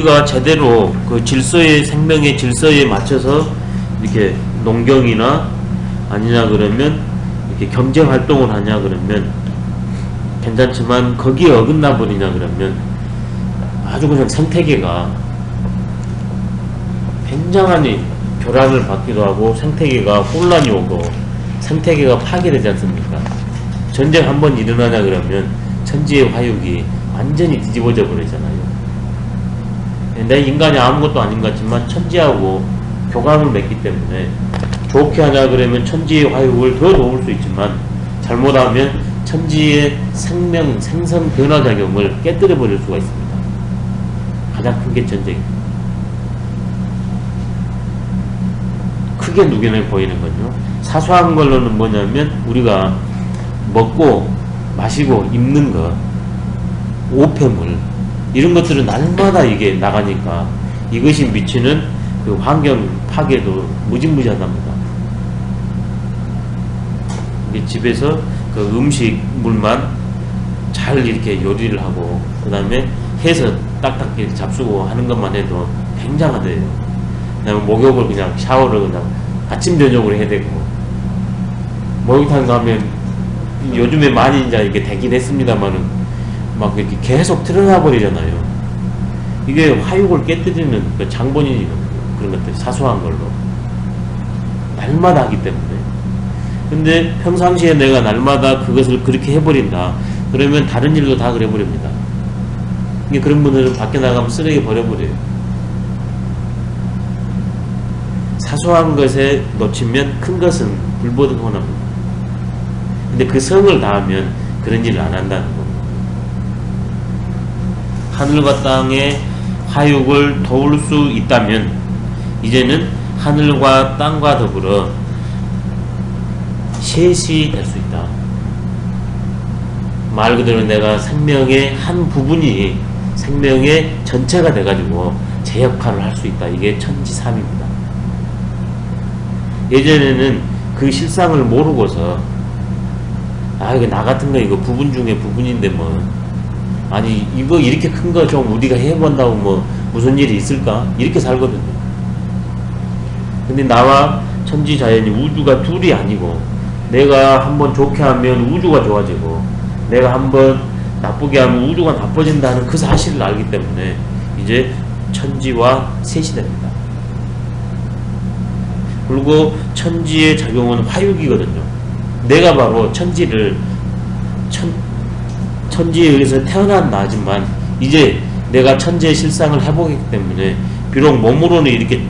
우리가 제대로 그 질서의 생명의 질서에 맞춰서 이렇게 농경이나 아니냐 그러면 이렇게 경제 활동을 하냐 그러면 괜찮지만 거기에 어긋나 버리냐 그러면 아주 그냥 생태계가 굉장한 교란을 받기도 하고 생태계가 혼란이 오고 생태계가 파괴되지 않습니까? 전쟁 한번 일어나냐 그러면 천지의 화육이 완전히 뒤집어져 버리잖아요. 내 인간이 아무것도 아닌 것 같지만 천지하고 교감을 맺기 때문에 좋게 하냐 그러면 천지의 화육을 더 도울 수 있지만 잘못하면 천지의 생성 변화작용을 깨뜨려 버릴 수가 있습니다. 가장 큰 게 전쟁입니다. 크게 눈에 보이는 건요. 사소한 걸로는 뭐냐면 우리가 먹고 마시고 입는 거, 오폐물 이런 것들은 날마다 이게 나가니까 이것이 미치는 그 환경 파괴도 무지무지하답니다. 이게 집에서 그 음식물만 잘 이렇게 요리를 하고 그 다음에 해서 딱딱 이렇게 잡수고 하는 것만 해도 굉장하대요. 그다음에 목욕을 그냥 샤워를 그냥 아침 저녁으로 해야 되고 목욕탕 가면 요즘에 많이 이제 이게 되긴 했습니다만은 막 이렇게 계속 드러나 버리잖아요. 이게 화육을 깨뜨리는 그 장본인이 그런 것들 사소한 걸로 날마다 하기 때문에. 근데 평상시에 내가 날마다 그것을 그렇게 해버린다 그러면 다른 일도 다 그래 버립니다. 그런 분들은 밖에 나가면 쓰레기 버려버려요. 사소한 것에 놓치면 큰 것은 불보듯 혼합니다. 근데 그 성을 다하면 그런 일을 안 한다는 겁니다. 하늘과 땅의 화육을 도울 수 있다면 이제는 하늘과 땅과 더불어 셋이 될 수 있다. 말 그대로 내가 생명의 한 부분이 생명의 전체가 돼가지고 제 역할을 할 수 있다. 이게 천지삼입니다. 예전에는 그 실상을 모르고서 이거 나 같은 거 이거 부분 중에 부분인데 뭐 아니 이거 이렇게 큰 거 좀 우리가 해본다고 뭐 무슨 일이 있을까? 이렇게 살거든요. 근데 나와 천지자연이 우주가 둘이 아니고 내가 한번 좋게 하면 우주가 좋아지고 내가 한번 나쁘게 하면 우주가 나빠진다는 그 사실을 알기 때문에 이제 천지와 셋이 됩니다. 그리고 천지의 작용은 화육이거든요. 내가 바로 천지에 의해서 태어난 나지만 이제 내가 천지의 실상을 해보기 때문에 비록 몸으로는 이렇게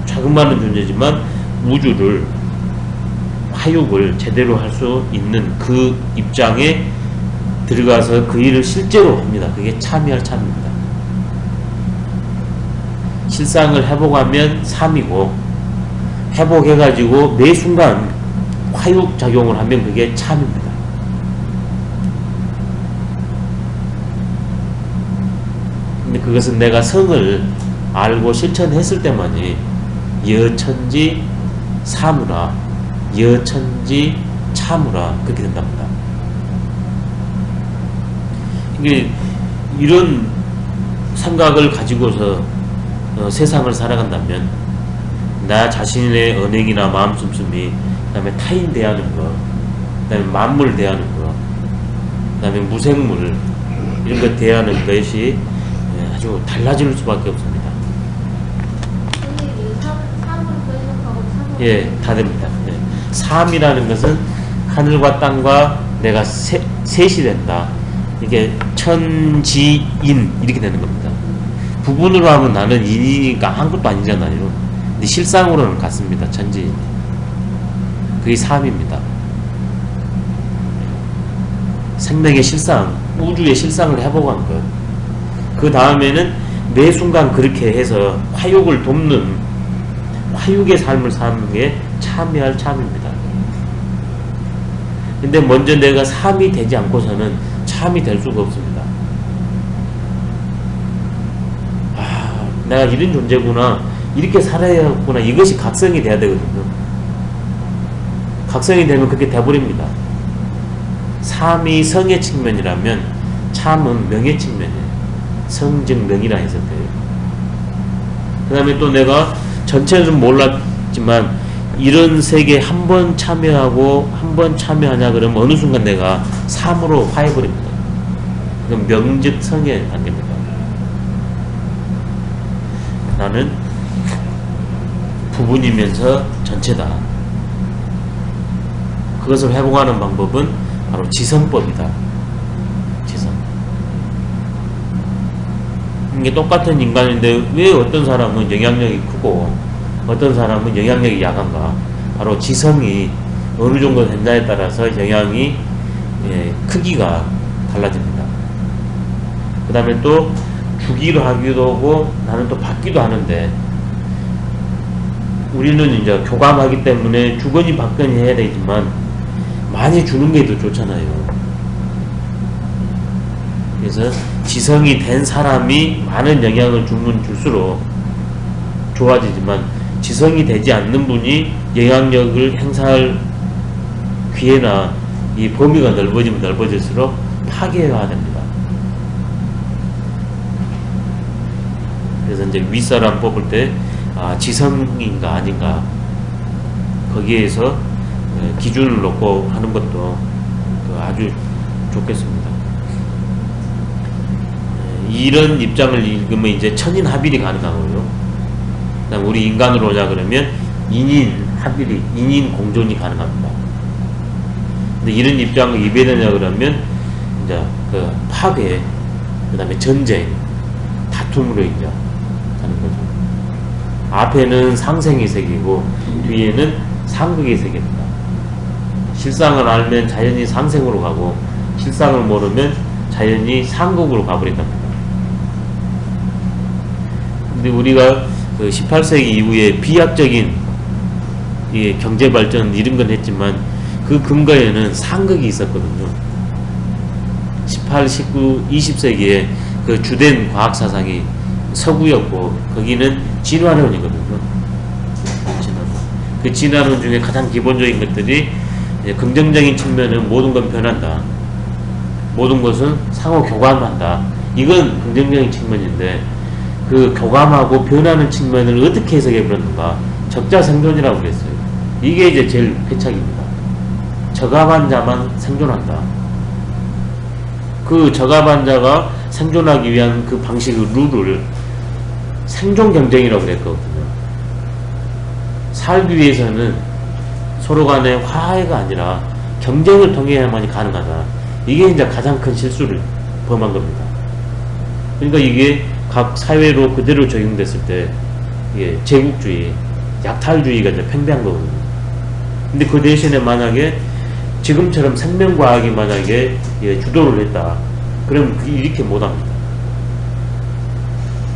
자그마한 존재지만 우주를 화육을 제대로 할 수 있는 그 입장에 들어가서 그 일을 실제로 합니다. 그게 참여할 참입니다. 실상을 회복하면 삼이고 회복해가지고 매 순간 화육 작용을 하면 그게 참입니다. 근데 그것은 내가 성을 알고 실천했을 때만이 여천지 사무라 여천지 참으라 그렇게 된답니다. 이게 이런 생각을 가지고서 세상을 살아간다면 나 자신의 언행이나 마음 씀씀이 그 다음에 타인 대하는 거 그 다음에 만물 대하는 거 그 다음에 무생물 이런 것 대하는 것이 아주 달라질 수밖에 없습니다. 예, 다 됩니다. 예. 삼이라는 것은 하늘과 땅과 내가 셋이 된다. 이게 천지인 이렇게 되는 겁니다. 부분으로 하면 나는 인이니까 아무것도 아니잖아요. 근데 실상으로는 같습니다. 천지인. 그게 삼입니다. 생명의 실상, 우주의 실상을 회복한 것. 그 다음에는 매 순간 그렇게 해서 화육을 돕는 화육의 삶을 사는 게 참여할 참입니다. 근데 먼저 내가 삼이 되지 않고서는 참이 될 수가 없습니다. 내가 이런 존재구나, 이렇게 살아야겠구나, 이것이 각성이 돼야 되거든요. 각성이 되면 그렇게 돼버립니다. 삼이 성의 측면이라면 참은 명의 측면이에요. 성즉 명이라 해석돼요. 그 다음에 또 내가 전체는 몰랐지만 이런 세계에 한 번 참여하고 한 번 참여하냐 그러면 어느 순간 내가 3으로 파해버립니다. 그럼 명즉성에 안 됩니다. 나는 부분이면서 전체다. 그것을 회복하는 방법은 바로 지성법이다. 지성. 이게 똑같은 인간인데 왜 어떤 사람은 영향력이 크고 어떤 사람은 영향력이 약한가? 바로 지성이 어느 정도 된다에 따라서 영향이 크기가 달라집니다. 그 다음에 또 주기로 하기도 하고 나는 또 받기도 하는데 우리는 이제 교감하기 때문에 주거니 받거니 해야 되지만 많이 주는 게 더 좋잖아요. 그래서 지성이 된 사람이 많은 영향을 주면 줄수록 좋아지지만 지성이 되지 않는 분이 영향력을 행사할 기회나 이 범위가 넓어지면 넓어질수록 파괴화됩니다. 그래서 이제 윗사람 뽑을 때 지성인가 아닌가 거기에서 기준을 놓고 하는 것도 아주 좋겠습니다. 이런 입장을 읽으면 이제 천인합일이 가능하고요. 그다음 우리 인간으로 오자 그러면 인인합일이 인인공존이 가능합니다. 근데 이런 입장을 이해되냐 그러면 이제 그 파괴, 그다음에 전쟁, 다툼으로 이제 가는 거죠. 앞에는 상생의 세계고 뒤에는 상극의 세계입니다. 실상을 알면 자연히 상생으로 가고 실상을 모르면 자연히 상극으로 가버린답니다. 근데 우리가 그 18세기 이후에 비약적인 경제 발전 이런 건 했지만 그 근거에는 상극이 있었거든요. 18, 19, 20세기에 그 주된 과학 사상이 서구였고 거기는 진화론이거든요. 진화론. 그 진화론 중에 가장 기본적인 것들이 긍정적인 측면은 모든 건 변한다. 모든 것은 상호 교감한다. 이건 긍정적인 측면인데 그 교감하고 변하는 측면을 어떻게 해석해버렸는가? 적자생존이라고 그랬어요. 이게 이제 제일 패착입니다. 저감한 자만 생존한다. 그 저감한 자가 생존하기 위한 그 방식의 룰을 생존 경쟁이라고 그랬거든요. 살기 위해서는 서로 간의 화해가 아니라 경쟁을 통해야만이 가능하다. 이게 이제 가장 큰 실수를 범한 겁니다. 그러니까 이게 각 사회로 그대로 적용됐을 때 이게 제국주의, 약탈주의가 이제 팽배한 거거든요. 근데 그 대신에 만약에 지금처럼 생명과학이 만약에 주도를 했다. 그러면 이렇게 못합니다.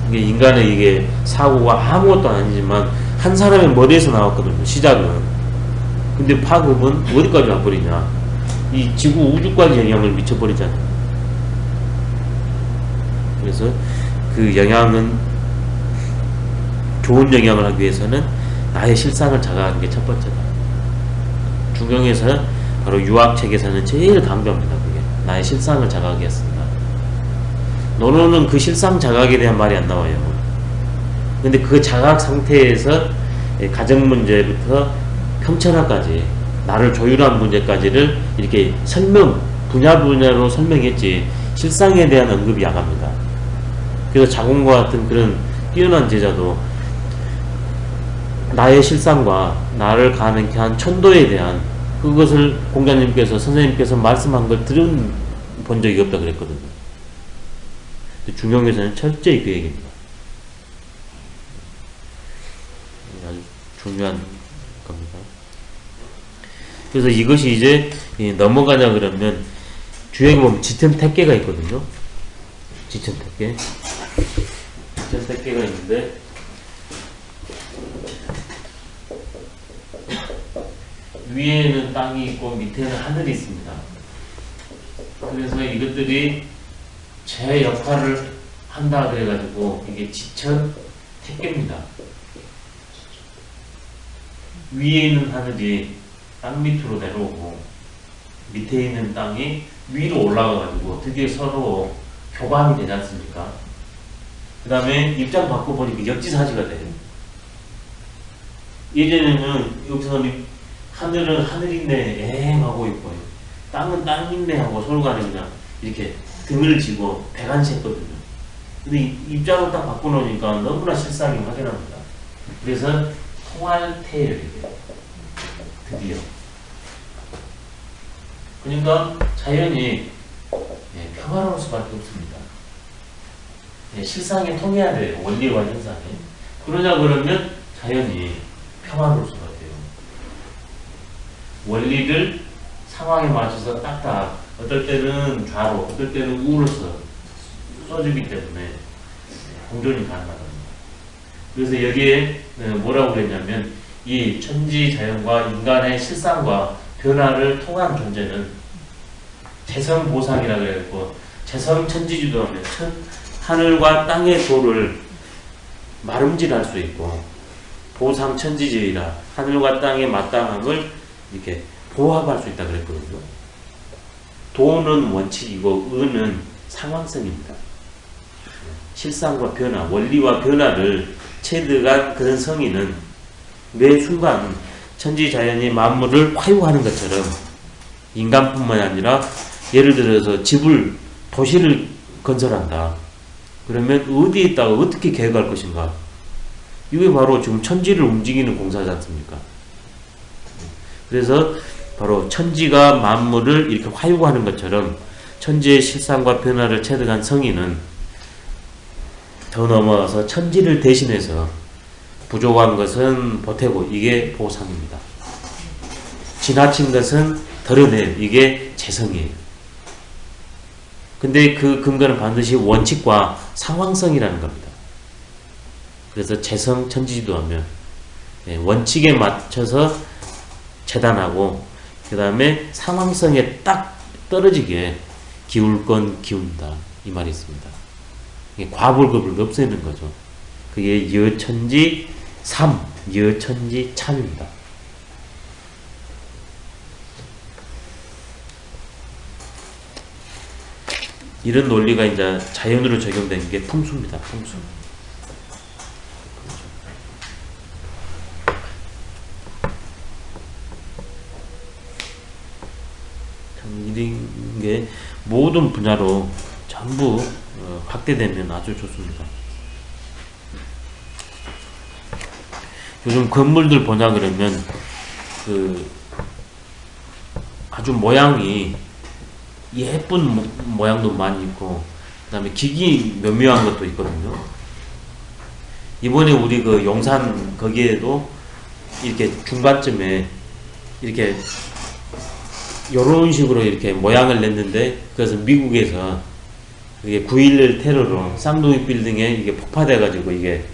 이게 인간의 이게 사고가 아무것도 아니지만 한 사람의 머리에서 나왔거든요. 시작은. 근데 파급은 어디까지 와버리냐? 이 지구 우주까지 영향을 미쳐버리잖아요. 그래서 그 영향은 좋은 영향을 하기 위해서는 나의 실상을 자각하는 게 첫 번째다. 중경에서 바로 유학책에서는 제일 강조합니다. 그게 나의 실상을 자각하겠습니다. 논어는 그 실상 자각에 대한 말이 안 나와요. 근데 그 자각 상태에서 가정 문제부터 평천하까지 나를 조율한 문제까지를 이렇게 분야로 설명했지 실상에 대한 언급이 약합니다. 그래서 자공과 같은 그런 뛰어난 제자도 나의 실상과 나를 가능케 한 천도에 대한 그것을 공자님께서 선생님께서 말씀한 걸 들은 적이 없다 그랬거든요. 중용에서는 철저히 그 얘기입니다. 아주 중요한 겁니다. 그래서 이것이 이제 넘어가냐 그러면 주역에 보면 지천택계가 있거든요. 지천택계. 지천택계가 있는데 위에는 땅이 있고 밑에는 하늘이 있습니다. 그래서 이것들이 제 역할을 한다 그래가지고 이게 지천택계입니다. 위에 있는 하늘이 땅 밑으로 내려오고 밑에 있는 땅이 위로 올라가가지고 드디어 서로 교감이 되지 않습니까? 그 다음에 입장 바꿔보니까 역지사지가 돼요. 예전에는 여기서는 하늘은 하늘인데 애행하고 있고 땅은 땅인데 하고 서로가 그냥 이렇게 등을 지고 배관시 했거든요. 근데 입장을 딱 바꿔놓으니까 너무나 실상이 확연합니다. 그래서 통할태열이 돼요. 드디어. 그러니까 자연이 평화로울 수밖에 없습니다. 실상에 통해야 돼요. 원리와 현상에. 그러냐 그러면 자연이 평화로울 수밖에 돼요. 원리를 상황에 맞춰서 딱딱 어떨 때는 좌로 어떨 때는 우로서 써주기 때문에 공존이 가능하답니다. 그래서 여기에 뭐라고 그랬냐면 이 천지자연과 인간의 실상과 변화를 통한 존재는 재성보상이라고 그랬고 재성천지주도하면 하늘과 땅의 도를 마름질할 수 있고 보상천지제이라 하늘과 땅의 마땅함을 이렇게 보합할 수 있다 그랬거든요. 도는 원칙이고 의는 상황성입니다. 실상과 변화, 원리와 변화를 체득한 그런 성인은 매 순간 천지자연이 만물을 화유하는 것처럼 인간뿐만 아니라 예를 들어서 도시를 건설한다. 그러면 어디에 있다가 어떻게 계획할 것인가? 이게 바로 지금 천지를 움직이는 공사지 않습니까? 그래서 바로 천지가 만물을 이렇게 화유하는 것처럼 천지의 실상과 변화를 체득한 성인은 더 넘어가서 천지를 대신해서 부족한 것은 보태고 이게 보상입니다. 지나친 것은 덜어내 이게 재성이에요. 근데 그 근거는 반드시 원칙과 상황성이라는 겁니다. 그래서 재성 천지지도하면 원칙에 맞춰서 재단하고 그 다음에 상황성에 딱 떨어지게 기울 건 기운다 이 말이 있습니다. 과불급을 없애는 거죠. 그게 여천지 삼, 여천지 참입니다. 이런 논리가 이제 자연으로 적용된 게 풍수입니다. 풍수. 참 이런 게 모든 분야로 전부 확대되면 아주 좋습니다. 요즘 건물들 보냐 그러면 아주 모양이 예쁜 모양도 많이 있고 그 다음에 기기 묘묘한 것도 있거든요. 이번에 우리 그 용산 거기에도 이렇게 중간쯤에 이렇게 요런 식으로 이렇게 모양을 냈는데 그래서 미국에서 이게 9.11 테러로 쌍둥이 빌딩에 이게 폭파돼 가지고 이게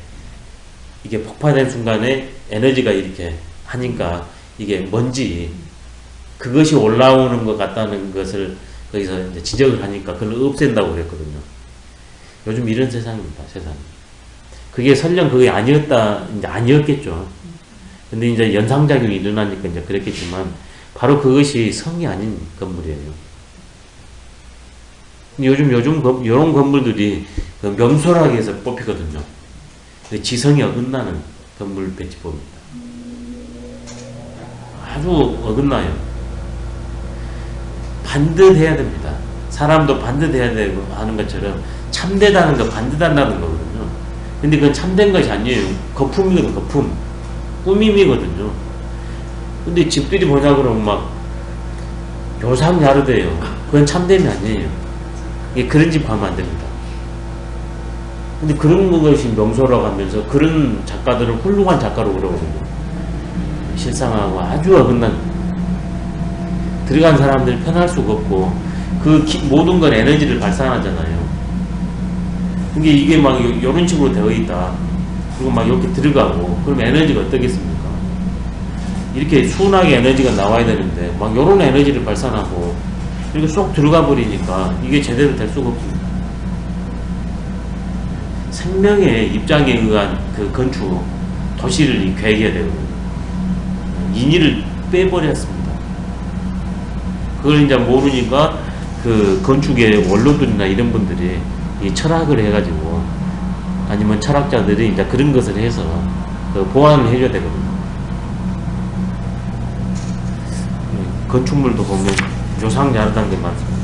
폭파된 순간에 에너지가 이렇게 하니까 이게 먼지 그것이 올라오는 것 같다는 것을 거기서 이제 지적을 하니까 그걸 없앤다고 그랬거든요. 요즘 이런 세상입니다. 세상. 그게 설령 그게 아니었다 이제 아니었겠죠. 근데 이제 연상작용이 일어나니까 이제 그랬겠지만 바로 그것이 성이 아닌 건물이에요. 요즘 이런 건물들이 명소라고 해서 뽑히거든요. 지성이 어긋나는 건물 배치법입니다. 아주 어긋나요. 반듯해야 됩니다. 사람도 반듯해야 되고 하는 것처럼 참되다는 거 반듯한다는 거거든요. 근데 그건 참된 것이 아니에요. 거품이거든요. 거품. 꾸밈이거든요. 근데 집들이 보자 그러면 막 요상야르돼요. 그건 참됨이 아니에요. 그런 집 하면 안 됩니다. 근데 그런 것이 명소라고 하면서 그런 작가들은 훌륭한 작가로 그러거든요. 실상하고 아주 어긋난 들어간 사람들이 편할 수가 없고 모든 건 에너지를 발산하잖아요. 근데 이게 막 이런 식으로 되어 있다. 그리고 막 이렇게 들어가고 그럼 에너지가 어떻겠습니까? 이렇게 순하게 에너지가 나와야 되는데 막 이런 에너지를 발산하고 이렇게 쏙 들어가 버리니까 이게 제대로 될 수가 없습니다. 생명의 입장에 의한 그 건축 도시를 계획해야 되거든요. 인의를 빼버렸습니다. 그걸 이제 모르니까 그 건축의 원로들이나 이런 분들이 이 철학을 해가지고 아니면 철학자들이 이제 그런 것을 해서 그 보완을 해줘야 되거든요. 건축물도 보면 요상 자르다는 게 많습니다.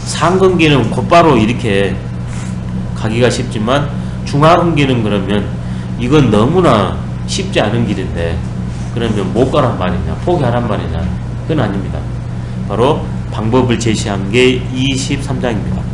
상근기는 곧바로 이렇게 가기가 쉽지만 중하근기는 그러면 이건 너무나 쉽지 않은 길인데 그러면 못 가란 말이냐, 포기하란 말이냐, 그건 아닙니다. 바로 방법을 제시한 게 23장입니다.